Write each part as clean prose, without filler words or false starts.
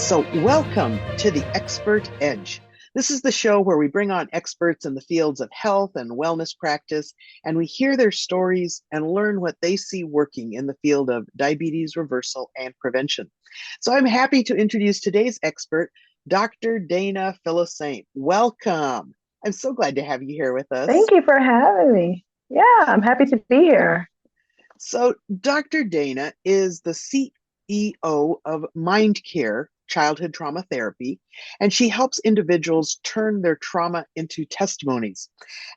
So, welcome to the Expert Edge. This is the show where we bring on experts in the fields of health and wellness practice, and we hear their stories and learn what they see working in the field of diabetes reversal and prevention. So, I'm happy to introduce today's expert, Dr. Dana Philossaint. Welcome. I'm so glad to have you here with us. Thank you for having me. Yeah, I'm happy to be here. So, Dr. Dana is the CEO of Mind Care Childhood Trauma Therapy, and she helps individuals turn their trauma into testimonies.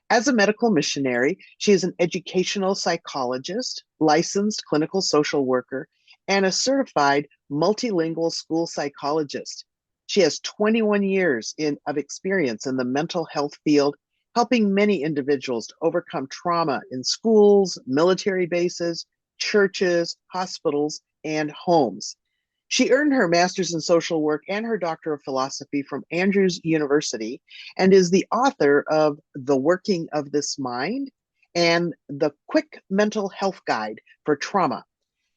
As a medical missionary, she is an educational psychologist, licensed clinical social worker, and a certified multilingual school psychologist. She has 21 years of experience in the mental health field, helping many individuals to overcome trauma in schools, military bases, churches, hospitals, and homes. She earned her master's in social work and her doctor of philosophy from Andrews University and is the author of The Working of This Mind and The Quick Mental Health Guide for Trauma,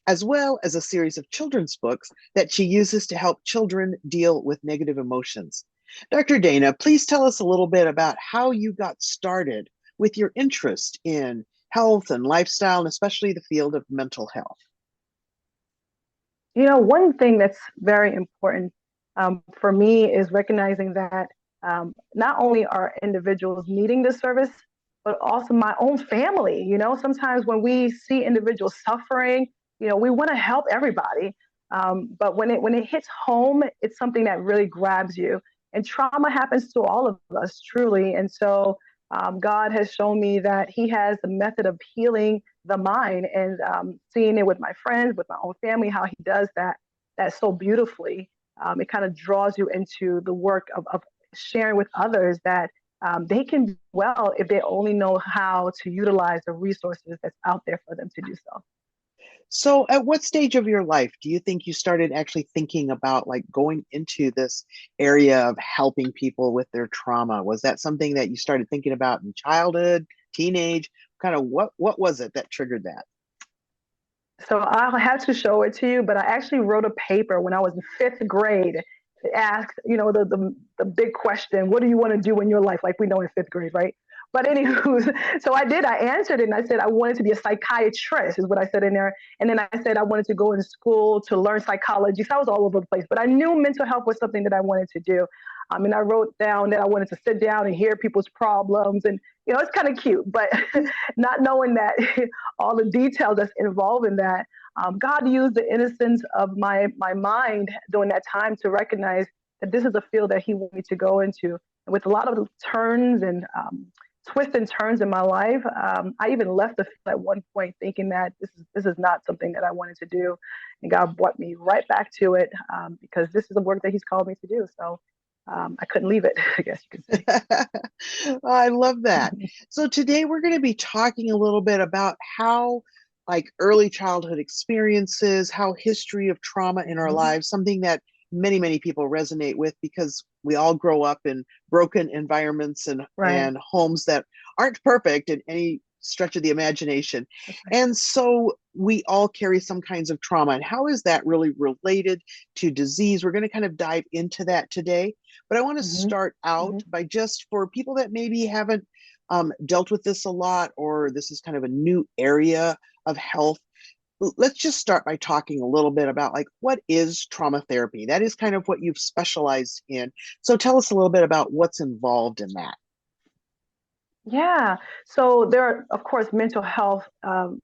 as well as a series of children's books that she uses to help children deal with negative emotions. Dr. Dana, please tell us a little bit about how you got started with your interest in health and lifestyle, and especially the field of mental health. One thing that's very important for me is recognizing that not only are individuals needing this service, but also my own family. Sometimes when we see individuals suffering, we want to help everybody. But when it hits home, it's something that really grabs you. And trauma happens to all of us, truly. And so God has shown me that He has a method of healing the mind, and seeing it with my friends, with my own family, how He does that so beautifully. It kind of draws you into the work of sharing with others that they can do well if they only know how to utilize the resources that's out there for them to do so. So, at what stage of your life do you think you started actually thinking about like going into this area of helping people with their trauma? Was that something that you started thinking about in childhood, teenage? Kind of what was it that triggered that? So I'll have to show it to you, but I actually wrote a paper when I was in fifth grade. It asked, the big question, what do you want to do in your life? Like we know in fifth grade, right? But anywho, so I did. I answered it, and I said I wanted to be a psychiatrist, is what I said in there. And then I said I wanted to go in school to learn psychology. So I was all over the place. But I knew mental health was something that I wanted to do. And I wrote down that I wanted to sit down and hear people's problems. And, it's kind of cute, but not knowing that all the details that's involved in that, God used the innocence of my mind during that time to recognize that this is a field that He wanted me to go into. And with a lot of turns and twists and turns in my life, I even left the field at one point thinking that this is not something that I wanted to do. And God brought me right back to it because this is the work that He's called me to do. So I couldn't leave it, I guess you could say. I love that. So today we're going to be talking a little bit about how like early childhood experiences, how history of trauma in our lives, something that many people resonate with because we all grow up in broken environments and homes that aren't perfect in any stretch of the imagination. And so we all carry some kinds of trauma. And how is that really related to disease? We're going to kind of dive into that today. But I want to start out by just for people that maybe haven't dealt with this a lot, or this is kind of a new area of health. Let's just start by talking a little bit about like what is trauma therapy? That is kind of what you've specialized in. So tell us a little bit about what's involved in that. Yeah. So there are, of course, mental health.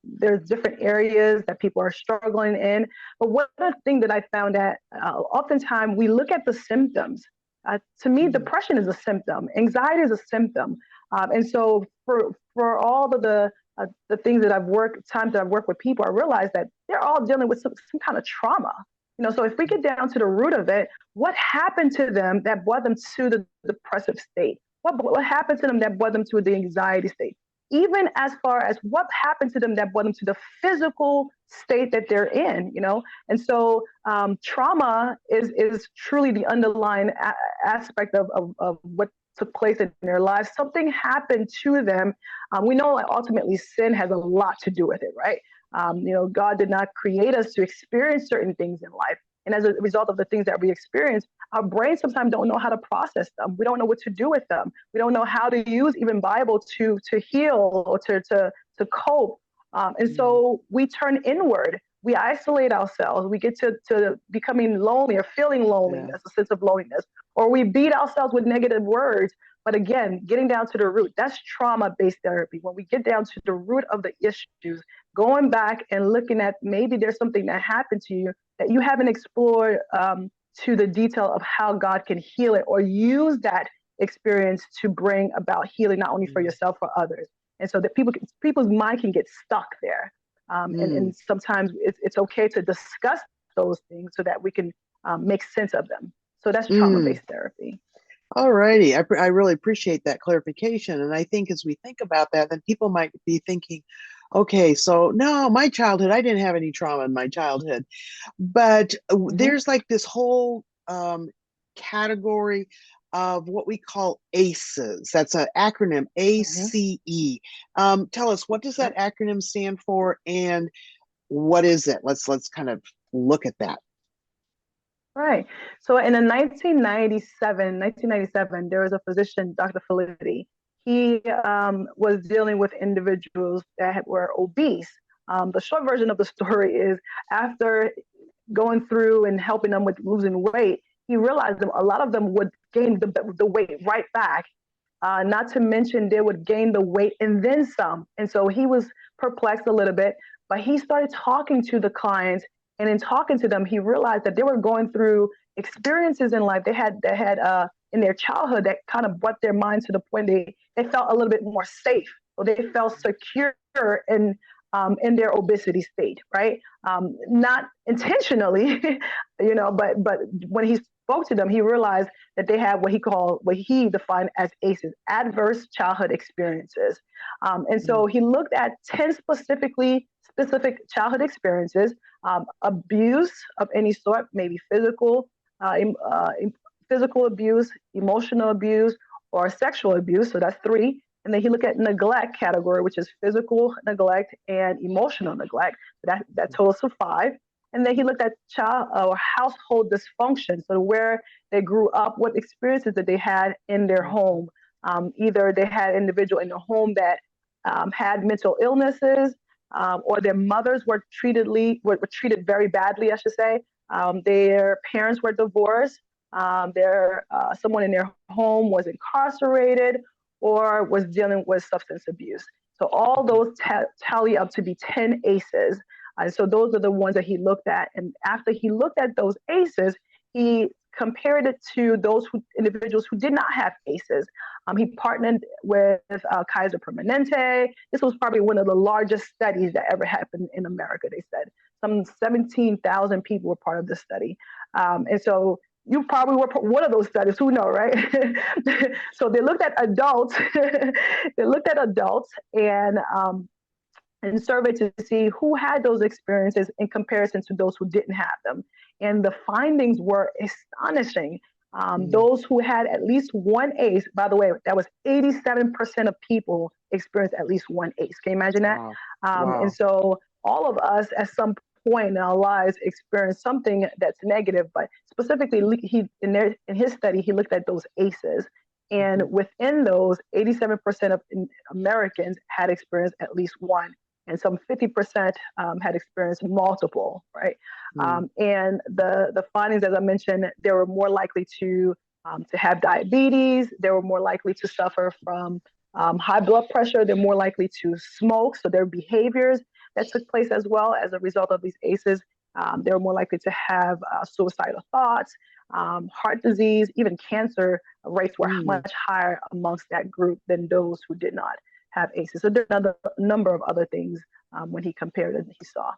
There's different areas that people are struggling in. But one thing that I found that oftentimes we look at the symptoms. To me, depression is a symptom. Anxiety is a symptom. And so for all of the things that times that I've worked with people, I realize that they're all dealing with some kind of trauma. So if we get down to the root of it, what happened to them that brought them to the depressive state? What happened to them that brought them to the anxiety state? Even as far as what happened to them that brought them to the physical state that they're in, And so trauma is truly the underlying aspect of what took place in their lives. Something happened to them. We know ultimately sin has a lot to do with it, right? God did not create us to experience certain things in life. And as a result of the things that we experience, our brains sometimes don't know how to process them. We don't know what to do with them. We don't know how to use even Bible to heal or to cope. And so we turn inward. We isolate ourselves. We get to becoming lonely or feeling loneliness, a sense of loneliness, or we beat ourselves with negative words. But again, getting down to the root, that's trauma-based therapy. When we get down to the root of the issues, going back and looking at maybe there's something that happened to you that you haven't explored to the detail of how God can heal it or use that experience to bring about healing, not only for yourself, for others. And so that people's mind can get stuck there. And sometimes it's okay to discuss those things so that we can make sense of them. So that's trauma-based therapy. All righty. I really appreciate that clarification. And I think as we think about that, then people might be thinking, okay, so no, my childhood, I didn't have any trauma in my childhood. But there's like this whole category of what we call ACEs. That's an acronym, ACE. Tell us, what does that acronym stand for and what is it? Let's kind of look at that. Right. So in 1997, there was a physician, Dr. Felitti. He was dealing with individuals that were obese. The short version of the story is after going through and helping them with losing weight, he realized that a lot of them would gain the weight right back. Not to mention they would gain the weight and then some. And so he was perplexed a little bit, but he started talking to the clients. And in talking to them, he realized that they were going through experiences in life they had in their childhood that kind of brought their minds to the point they felt a little bit more safe, or they felt secure in their obesity state, right? Not intentionally, but when he spoke to them, he realized that they had what he defined as ACEs, adverse childhood experiences. And so he looked at 10 specific childhood experiences, abuse of any sort, maybe physical abuse, emotional abuse, or sexual abuse. So that's 3. And then he looked at neglect category, which is physical neglect and emotional neglect. So that totals to 5. And then he looked at child or household dysfunction. So where they grew up, what experiences that they had in their home. Either they had an individual in their home that had mental illnesses, or their mothers were treated very badly, I should say. Their parents were divorced. Someone in their home was incarcerated or was dealing with substance abuse. So all those tally up to be 10 ACEs. So those are the ones that he looked at. And after he looked at those ACEs, he compared it to those individuals who did not have ACEs. He partnered with Kaiser Permanente. This was probably one of the largest studies that ever happened in America, they said. Some 17,000 people were part of this study. And so you probably were one of those studies, who knows, right? So they looked at adults. And surveyed to see who had those experiences in comparison to those who didn't have them. And the findings were astonishing. Those who had at least one ACE, by the way, that was 87% of people experienced at least one ACE. Can you imagine that? Wow. And so all of us at some point in our lives experience something that's negative, but specifically in his study, he looked at those ACEs. And within those, 87% of Americans had experienced at least one. And some 50% had experienced multiple, right? And the findings, as I mentioned, they were more likely to have diabetes. They were more likely to suffer from high blood pressure. They're more likely to smoke. So their behaviors that took place as well as a result of these ACEs. They were more likely to have suicidal thoughts, heart disease, even cancer rates were much higher amongst that group than those who did not have ACEs. So there's another number of other things when he compared it, he saw.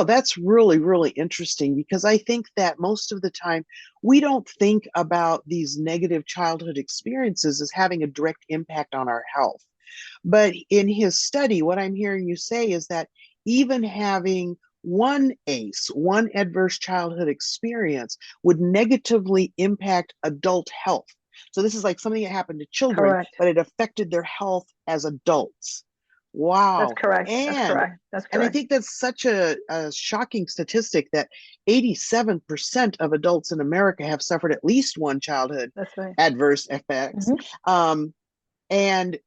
That's really, really interesting, because I think that most of the time we don't think about these negative childhood experiences as having a direct impact on our health. But in his study, what I'm hearing you say is that even having one ACE, one adverse childhood experience, would negatively impact adult health. So this is like something that happened to children, but it affected their health as adults. That's Wow. correct. That's And correct. That's and I correct. think that's such a shocking statistic that 87% of adults in America have suffered at least one childhood That's right. adverse effects. Hmm. Um, and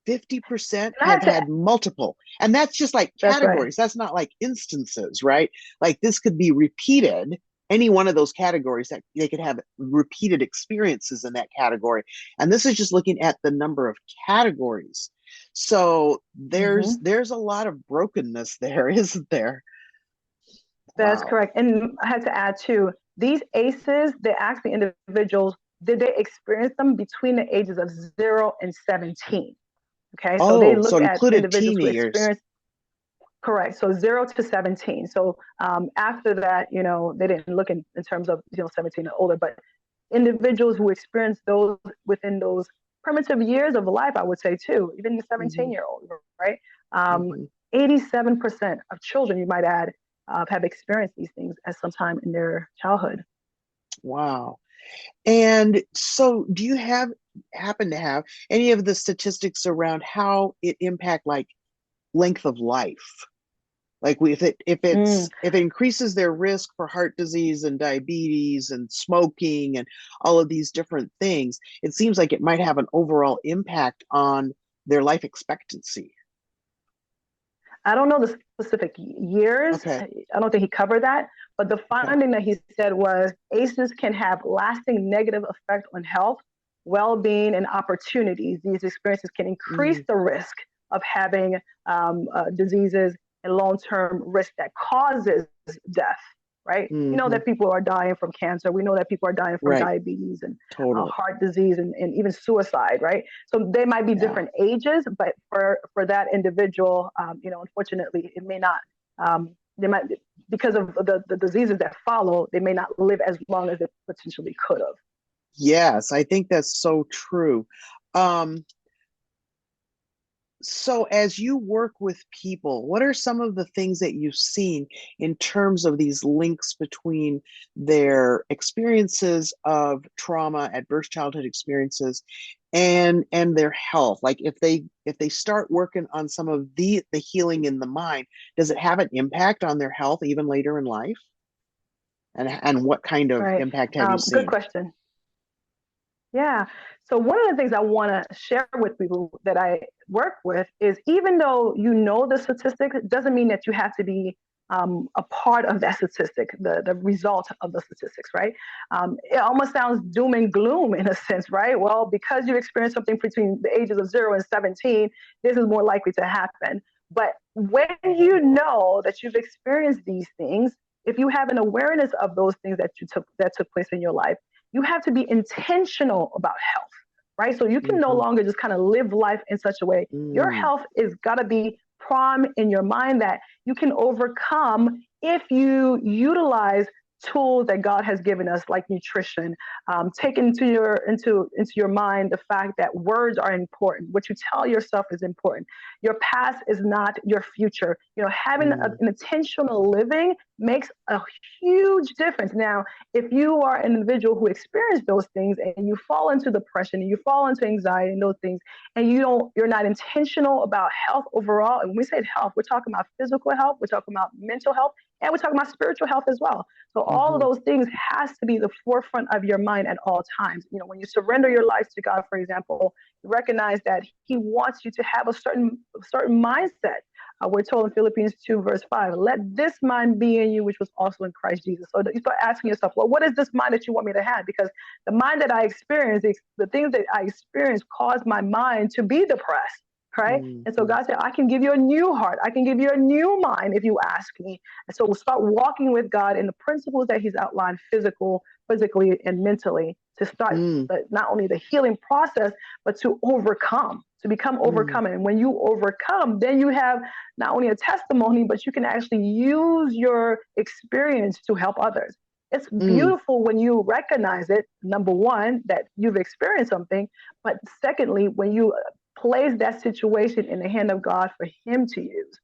50% And I have had to. had multiple. And that's just like That's right. categories. That's not like instances, right? Like this could be repeated, any one of those categories that they could have repeated experiences in that category. And this is just looking at the number of categories. So Hmm. there's a lot of brokenness there, isn't there? That's Wow. correct. And I had to add too, these ACEs, they ask the individuals, did they experience them between the ages of 0 and 17? Okay, so they Oh, so look it at included individuals teen who years. experience, correct, so 0 to 17. So after that, they didn't look in terms of 17 and older, but individuals who experience those within those primitive years of life, I would say too, even the Mm-hmm, 17-year-old, right? Um, mm-hmm. 87% of children, you might add, have experienced these things at some time in their childhood. Wow. And so do you happen to have any of the statistics around how it impact like length of life? Like Mm. if it increases their risk for heart disease and diabetes and smoking and all of these different things, it seems like it might have an overall impact on their life expectancy. I don't know the specific years. Okay. I don't think he covered that. But the Okay. finding that he said was ACEs can have lasting negative effect on health, well-being, and opportunities. These experiences can increase Mm, the risk of having diseases and long-term risk that causes death. Right? We know hmm. that people are dying from cancer. We know that people are dying from Right. diabetes and Totally. heart disease and even suicide. Right? So they might be Yeah. different ages, but for that individual, unfortunately, it may not. They might, because of the diseases that follow, they may not live as long as they potentially could have. Yes, I think that's so true. Um, So, as you work with people, what are some of the things that you've seen in terms of these links between their experiences of trauma, adverse childhood experiences, and their health? Like if they start working on some of the healing in the mind, does it have an impact on their health even later in life? And what kind of Right. impact have you Good seen? question. Yeah. So one of the things I want to share with people that I work with is even though you know the statistics, it doesn't mean that you have to be a part of that statistic, the result of the statistics, right? It almost sounds doom and gloom in a sense, right? Well, because you experience something between the ages of 0 and 17, this is more likely to happen. But when you know that you've experienced these things, if you have an awareness of those things that took place in your life, you have to be intentional about health, right? So you can no Hmm. longer just kind of live life in such a way. Your Mm, health is got to be prime in your mind that you can overcome if you utilize tools that God has given us, like nutrition. Take into your mind the fact that words are important. What you tell yourself is important. Your past is not your future. Having mm, an intentional living makes a huge difference. Now, if you are an individual who experienced those things and you fall into depression and you fall into anxiety and those things, and you're not intentional about health overall, and when we say health, we're talking about physical health, we're talking about mental health, and we're talking about spiritual health as well. So all of hmm. those things has to be the forefront of your mind at all times. When you surrender your life to God, for example, you recognize that He wants you to have a certain mindset. We're told in Philippians 2, verse 5, let this mind be in you, which was also in Christ Jesus. So you start asking yourself, well, what is this mind that you want me to have? Because the mind that I experience, the things that I experience cause my mind to be depressed, right? And so Hmm. God said, I can give you a new heart. I can give you a new mind if you ask me. And so we'll start walking with God in the principles that He's outlined physically and mentally to start Mm, not only the healing process, but to overcome, to become mm, overcoming. And when you overcome, then you have not only a testimony, but you can actually use your experience to help others. It's mm, beautiful when you recognize it, number one, that you've experienced something, but secondly, when you place that situation in the hand of God for Him to use.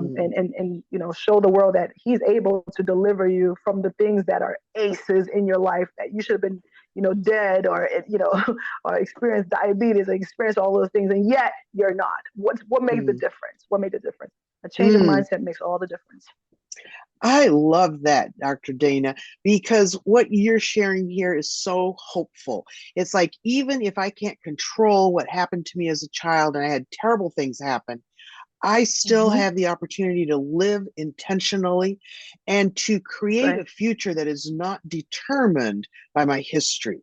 mm. And show the world that He's able to deliver you from the things that are aces in your life that you should have been dead, or or experience diabetes, or experience all those things, and yet you're not. What makes the Mm. difference? What made the difference? A change of Mm. mindset makes all the difference. I love that, Dr. Dana, because what you're sharing here is so hopeful. It's like, even if I can't control what happened to me as a child and I had terrible things happen, I still Mm-hmm. have the opportunity to live intentionally and to That's create right. a future that is not determined by my history.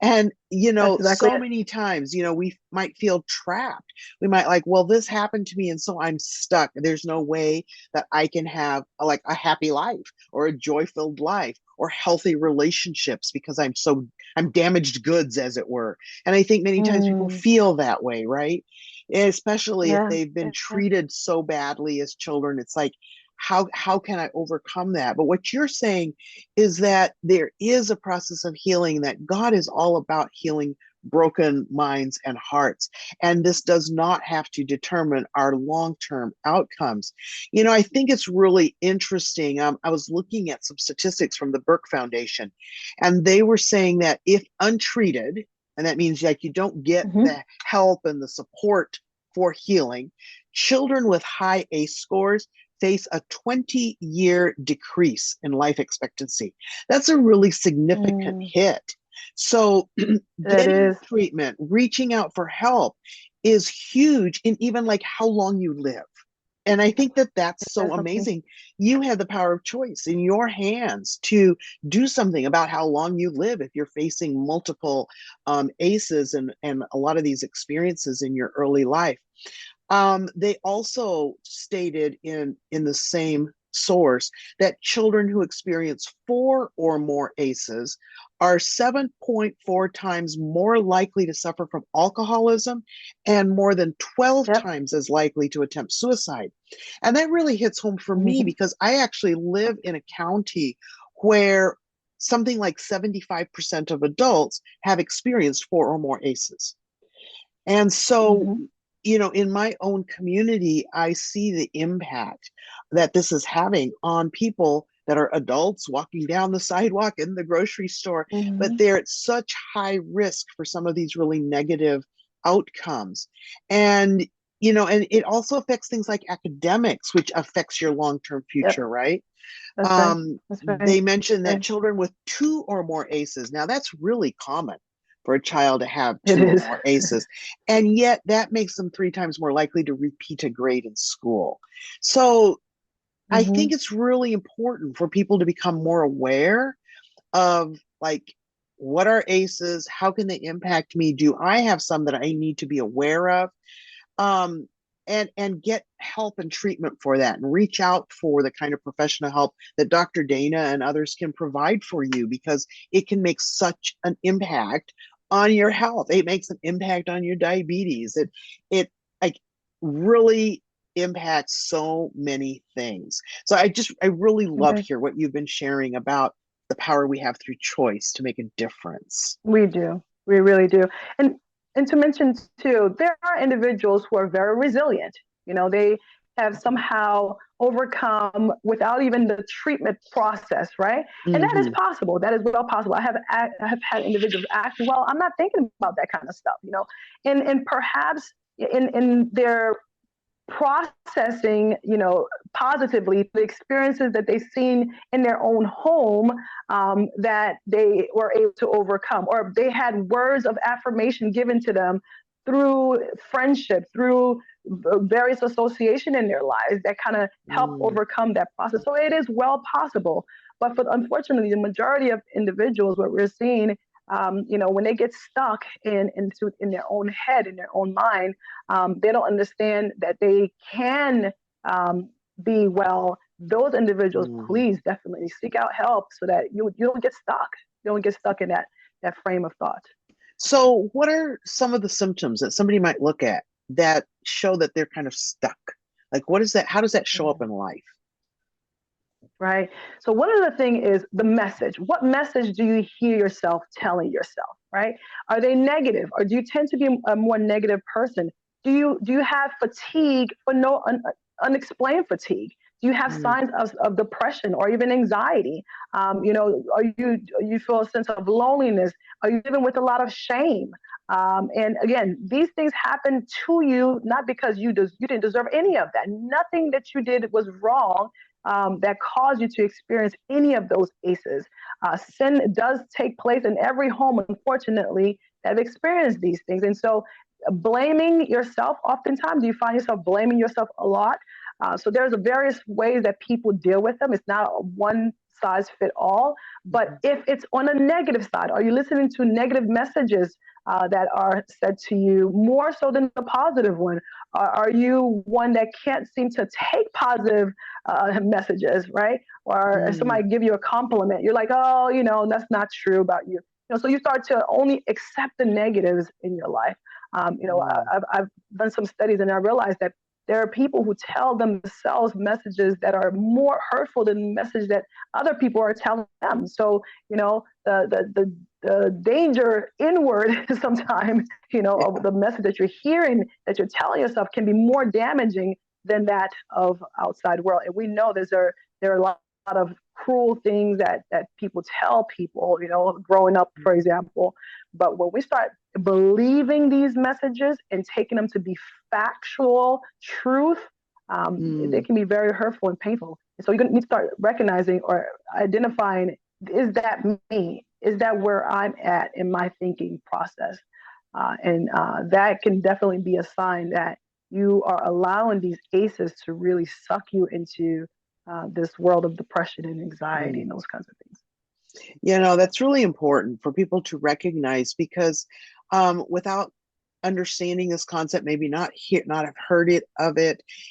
And, That's exactly so it. many times, we might feel trapped. We might like, well, this happened to me, and so I'm stuck. There's no way that I can have like a happy life or a joy-filled life or healthy relationships because I'm damaged goods, as it were. And I think many times people Mm, feel that way, right? Especially if yeah, they've been yeah. treated so badly as children. It's like, how can I overcome that? But what you're saying is that there is a process of healing, that God is all about healing broken minds and hearts. And this does not have to determine our long-term outcomes. I think it's really interesting. I was looking at some statistics from the Burke Foundation, and they were saying that if untreated, and that means like you don't get Mm-hmm. the help and the support for healing, children with high ACE scores face a 20-year decrease in life expectancy. That's a really significant Mm, hit. So, that getting is. treatment, reaching out for help is huge in even like how long you live. And I think that that's so That's something. amazing. You have the power of choice in your hands to do something about how long you live if you're facing multiple ACEs and a lot of these experiences in your early life. They also stated in the same source that children who experience 4 or more ACEs are 7.4 times more likely to suffer from alcoholism and more than 12 Yep. times as likely to attempt suicide. And that really hits home for me Mm-hmm. because I actually live in a county where something like 75% of adults have experienced 4 or more ACEs. And so, Mm-hmm. in my own community, I see the impact that this is having on people that are adults walking down the sidewalk in the grocery store, but Mm-hmm. they're at such high risk for some of these really negative outcomes. And, and it also affects things like academics, which affects your long-term Yep. future, right? That's right. That's They right. mentioned that Right. children with 2 or more ACEs, now that's really common for a child to have It two or is. more ACEs, and yet that makes them 3 times more likely to repeat a grade in school. So I Mm-hmm. think it's really important for people to become more aware of like, what are ACEs? How can they impact me? Do I have some that I need to be aware of? um, and get help and treatment for that, and reach out for the kind of professional help that Dr. Dana and others can provide for you, because it can make such an impact on your health. It makes an impact on your diabetes. It like really impacts so many things. So I really love Okay. hear what you've been sharing about the power we have through choice to make a difference. We do. We really do. And and to mention too, there are individuals who are very resilient. They have somehow overcome without even the treatment process, right? And that is Mm-hmm. possible. That is well possible. I have had individuals ask, well, I'm not thinking about that kind of stuff. And perhaps in their processing, positively the experiences that they've seen in their own home, that they were able to overcome, or they had words of affirmation given to them through friendship, through various association in their lives that kind of help Mm. overcome that process. So it is well possible. But for unfortunately, the majority of individuals, what we're seeing, when they get stuck in their own head, in their own mind, they don't understand that they can be well. Those individuals, Mm. please definitely seek out help so that you don't get stuck. You don't get stuck in that frame of thought. So, what are some of the symptoms that somebody might look at that show that they're kind of stuck? Like, what is that? How does that show up Mm. in life? Right. So one of the thing is the message. What message do you hear yourself telling yourself? Right. Are they negative, or do you tend to be a more negative person? Do you have fatigue for no unexplained fatigue? Do you have Mm. signs of depression or even anxiety? You feel a sense of loneliness? Are you living with a lot of shame? And again, these things happen to you not because you didn't deserve any of that. Nothing that you did was wrong. That caused you to experience any of those ACEs. Sin does take place in every home, unfortunately, that have experienced these things. And so, blaming yourself, oftentimes, you find yourself blaming yourself a lot. So there's various ways that people deal with them. It's not a one size fit all. But if it's on a negative side, are you listening to negative messages that are said to you more so than the positive one? Are you one that can't seem to take positive messages, right? Or if Mm. somebody give you a compliment, you're like, oh, that's not true about you. So you start to only accept the negatives in your life. Mm. I've done some studies and I realized that there are people who tell themselves messages that are more hurtful than the message that other people are telling them. So, the danger inward sometimes, of Yeah. the message that you're hearing, that you're telling yourself can be more damaging than that of outside world. And we know there are a lot of cruel things that people tell people, growing up, for example. But when we start believing these messages and taking them to be factual truth, they Mm. can be very hurtful and painful. And so you're going to need to start recognizing or identifying, is that me? Is that where I'm at in my thinking process? And that can definitely be a sign that you are allowing these ACEs to really suck you into this world of depression and anxiety Mm. and those kinds of things. That's really important for people to recognize because without understanding this concept, maybe not have heard it,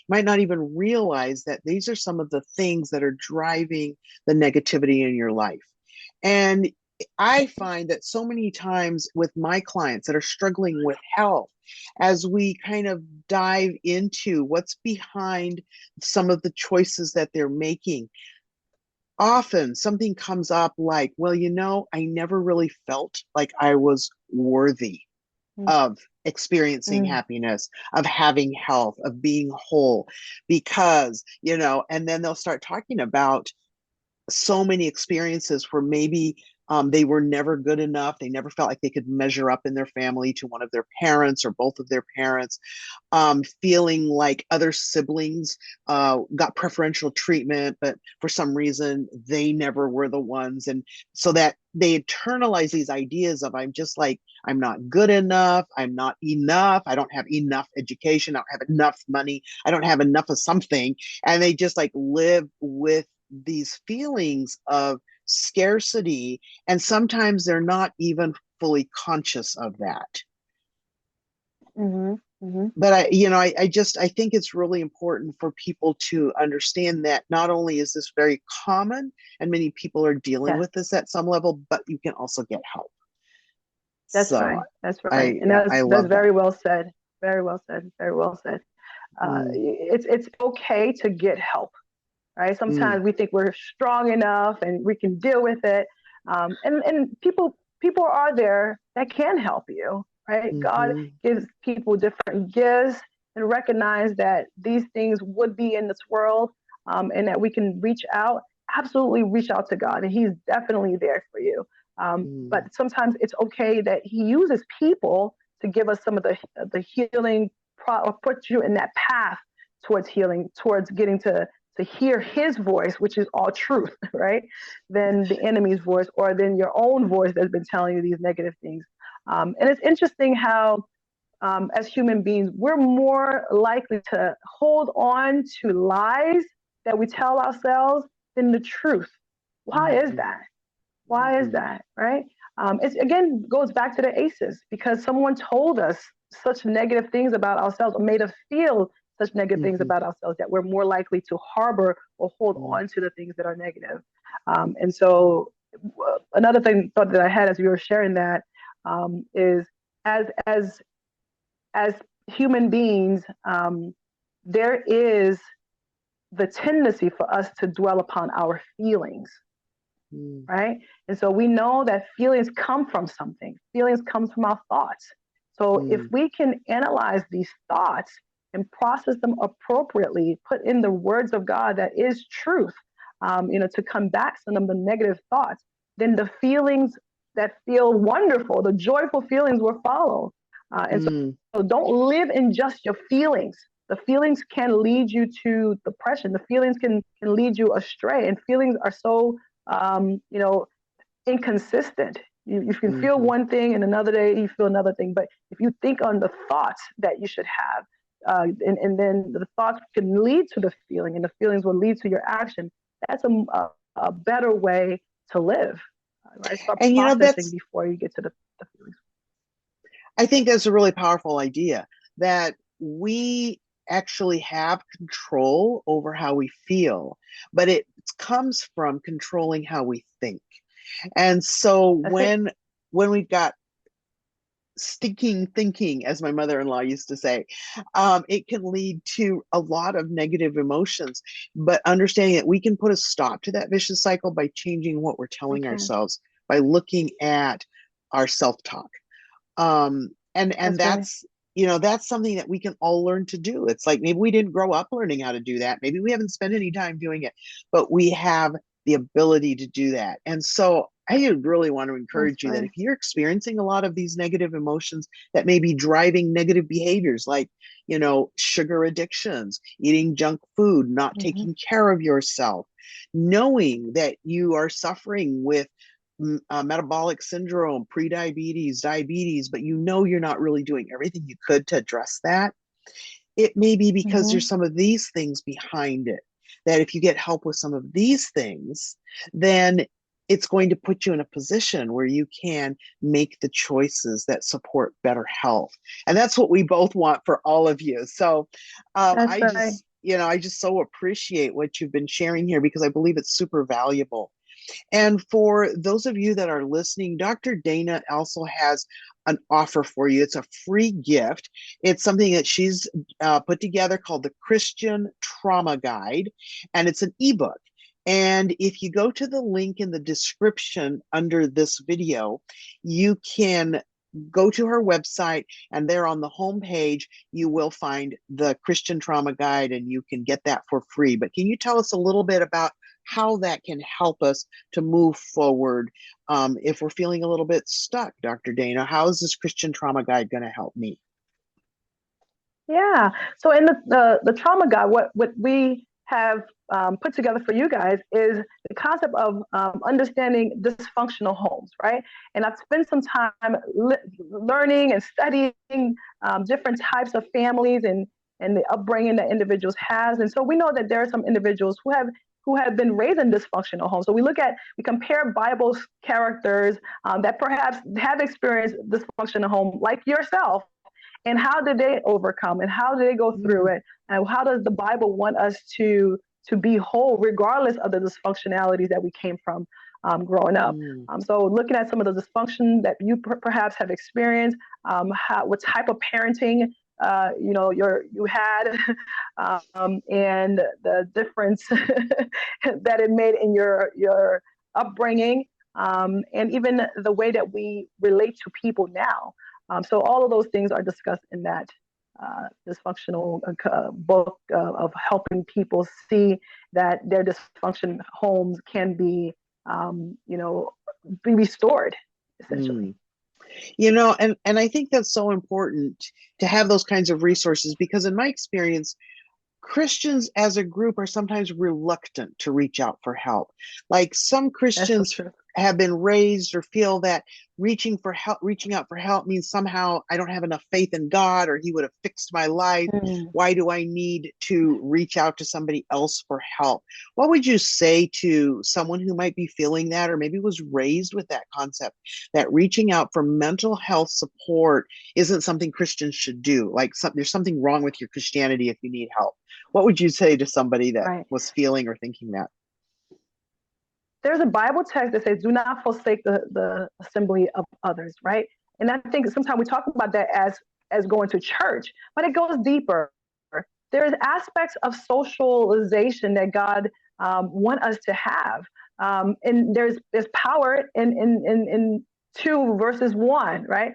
might not even realize that these are some of the things that are driving the negativity in your life. And I find that so many times with my clients that are struggling with health, as we kind of dive into what's behind some of the choices that they're making, often something comes up like, well, I never really felt like I was worthy of experiencing Mm-hmm. happiness, of having health, of being whole, because, and then they'll start talking about so many experiences where maybe they were never good enough. They never felt like they could measure up in their family to one of their parents or both of their parents, feeling like other siblings got preferential treatment, but for some reason they never were the ones. And so that they internalize these ideas of I'm not good enough, I'm not enough, I don't have enough education, I don't have enough money, I don't have enough of something. And they just live with these feelings of scarcity, and sometimes they're not even fully conscious of that. Mm-hmm. Mm-hmm. But I think it's really important for people to understand that not only is this very common and many people are dealing Yes, with this at some level, but you can also get help. that's So right. That's right. I And that's I that's love that. very well said. Very well said. Very well said. Mm. It's okay to get help, right? Mm. Sometimes we think we're strong enough and we can deal with it. And people are there that can help you, right? God Mm-hmm. gives people different gifts, and recognize that these things would be in this world, and that we can reach out. Absolutely reach out to God, and He's definitely there for you. Mm. But sometimes it's okay that He uses people to give us some of the healing, or put you in that path towards healing, towards getting to hear His voice, which is all truth, right? Than the enemy's voice, or than your own voice that's been telling you these negative things. And it's interesting how, as human beings, we're more likely to hold on to lies that we tell ourselves than the truth. Why is Mm-hmm. that? Why is Mm-hmm. that, right? It again goes back to the ACEs, because someone told us such negative things about ourselves, or made us feel such negative things Mm-hmm. about ourselves, that we're more likely to harbor or hold Mm. on to the things that are negative. And so, another thought that I had as you were sharing that, is, as as as human beings, there is the tendency for us to dwell upon our feelings, Mm. right? And so we know that feelings come from something. Feelings come from our thoughts. So if Mm. we can analyze these thoughts and process them appropriately, put in the words of God that is truth, to combat some of the negative thoughts, then the feelings that feel wonderful, the joyful feelings will follow. So don't live in just your feelings. The feelings can lead you to depression. The feelings can lead you astray, and feelings are so inconsistent. You can feel one thing, and another day you feel another thing. But if you think on the thoughts that you should have, and then the thoughts can lead to the feeling, and the feelings will lead to your action. That's a better way to live. Right? Start And processing before you get to the feelings. I think that's a really powerful idea, that we actually have control over how we feel, but it comes from controlling how we think. And so when we've got stinking thinking, as my mother-in-law used to say, it can lead to a lot of negative emotions. But understanding that we can put a stop to that vicious cycle by changing what we're telling ourselves, by looking at our self-talk. And that's that's something that we can all learn to do. It's like, maybe we didn't grow up learning how to do that. Maybe we haven't spent any time doing it, but we have the ability to do that. And so I really want to encourage you that if you're experiencing a lot of these negative emotions that may be driving negative behaviors, like, sugar addictions, eating junk food, not taking care of yourself, knowing that you are suffering with metabolic syndrome, prediabetes, diabetes, but you're not really doing everything you could to address that, it may be because there's some of these things behind it, that if you get help with some of these things, then it's going to put you in a position where you can make the choices that support better health. And that's what we both want for all of you. So I just so appreciate what you've been sharing here, because I believe it's super valuable. And for those of you that are listening, Dr. Dana also has an offer for you. It's a free gift. It's something that she's put together called the Christian Trauma Guide, and it's an ebook. And if you go to the link in the description under this video, you can go to her website, and there on the homepage, you will find the Christian Trauma Guide, and you can get that for free. But can you tell us a little bit about how that can help us to move forward if we're feeling a little bit stuck, Dr. Dana? How is this Christian Trauma Guide going to help me? Yeah. So in the Trauma Guide, what we have put together for you guys is the concept of understanding dysfunctional homes, right? And I've spent some time learning and studying different types of families and the upbringing that individuals has. And so we know that there are some individuals who have been raised in dysfunctional homes. So we compare Bible characters that perhaps have experienced dysfunctional home, like yourself, and how did they overcome, and how did they go through it, and how does the Bible want us to be whole, regardless of the dysfunctionalities that we came from growing up. So looking at some of the dysfunction that you perhaps have experienced, what type of parenting you had, and the difference that it made in your upbringing, and even the way that we relate to people now. So all of those things are discussed in that dysfunctional book of helping people see that their dysfunction homes can be restored, essentially. And I think that's so important to have those kinds of resources, because in my experience, Christians as a group are sometimes reluctant to reach out for help. Like, some Christians have been raised or feel that reaching out for help means somehow I don't have enough faith in God, or he would have fixed my life. Why do I need to reach out to somebody else for help? What would you say to someone who might be feeling that, or maybe was raised with that concept, that reaching out for mental health support isn't something Christians should do? Like, there's something wrong with your Christianity if you need help. What would you say to somebody that was feeling or thinking that? There's a Bible text that says, do not forsake the assembly of others, right? And I think sometimes we talk about that as going to church, but it goes deeper. There's aspects of socialization that God want us to have. And there's power in 2 verses 1, right?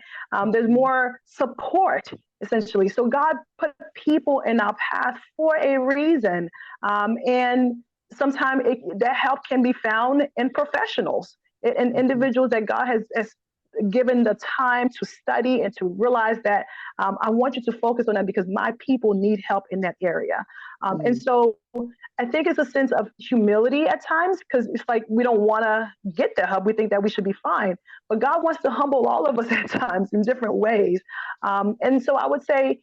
There's more support essentially. So God put people in our path for a reason. And sometimes that help can be found in professionals, in individuals that God has given the time to study and to realize that I want you to focus on that because my people need help in that area. And so I think it's a sense of humility at times, because it's like we don't want to get the help. We think that we should be fine. But God wants to humble all of us at times in different ways. And so I would say,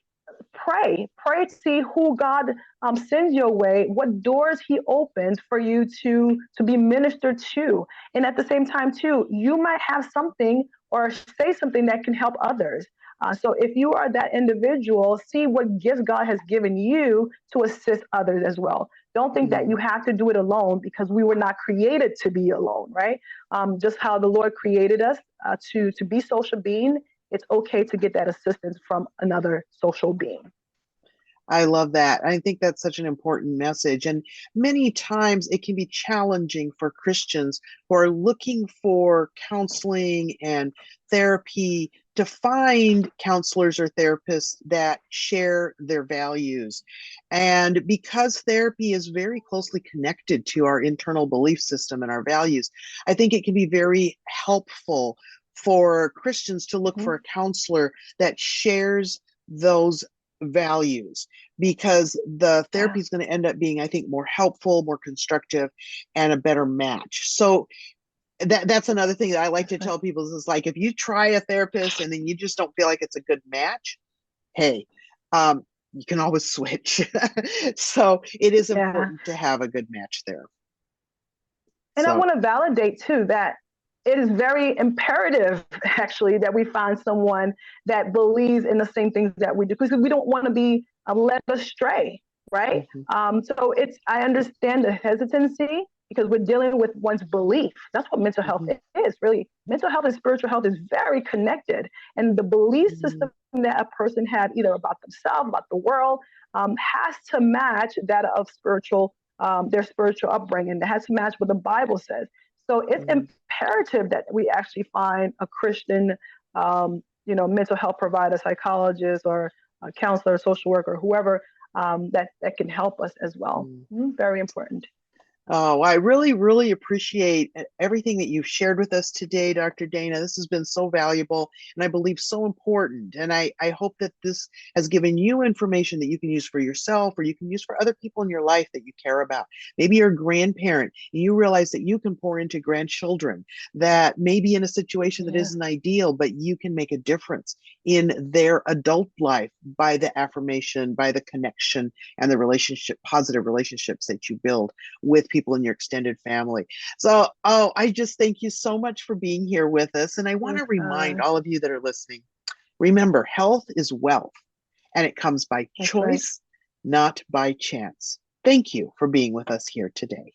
pray to see who God sends your way, what doors he opens for you to be ministered to. And at the same time too, you might have something or say something that can help others. So if you are that individual, see what gifts God has given you to assist others as well. Don't think that you have to do it alone, because we were not created to be alone, right? Just how the Lord created us to be social being, it's okay to get that assistance from another social being. I love that. I think that's such an important message. And many times it can be challenging for Christians who are looking for counseling and therapy to find counselors or therapists that share their values. And because therapy is very closely connected to our internal belief system and our values, I think it can be very helpful for Christians to look for a counselor that shares those values, because the therapy is going to end up being, I think, more helpful, more constructive, and a better match. So that's another thing that I like to tell people is like, if you try a therapist and then you just don't feel like it's a good match, hey, you can always switch. So it is important to have a good match there. And I want to validate too that it is very imperative, actually, that we find someone that believes in the same things that we do, because we don't want to be led astray, right? So I understand the hesitancy, because we're dealing with one's belief. That's what mental health is, really. Mental health and spiritual health is very connected. And the belief system that a person had, either about themselves, about the world, has to match that of their spiritual upbringing. That has to match what the Bible says. So it's imperative that we actually find a Christian, mental health provider, psychologist, or a counselor, social worker, whoever that can help us as well. Very important. Oh, I really, really appreciate everything that you've shared with us today, Dr. Dana. This has been so valuable and I believe so important. And I hope that this has given you information that you can use for yourself, or you can use for other people in your life that you care about. Maybe you're a grandparent and you realize that you can pour into grandchildren that may be in a situation that isn't ideal, but you can make a difference in their adult life by the affirmation, by the connection, and the positive relationships that you build with people in your extended family. So, I just thank you so much for being here with us. And I want to remind all of you that are listening, remember, health is wealth, and it comes by choice, not by chance. Thank you for being with us here today.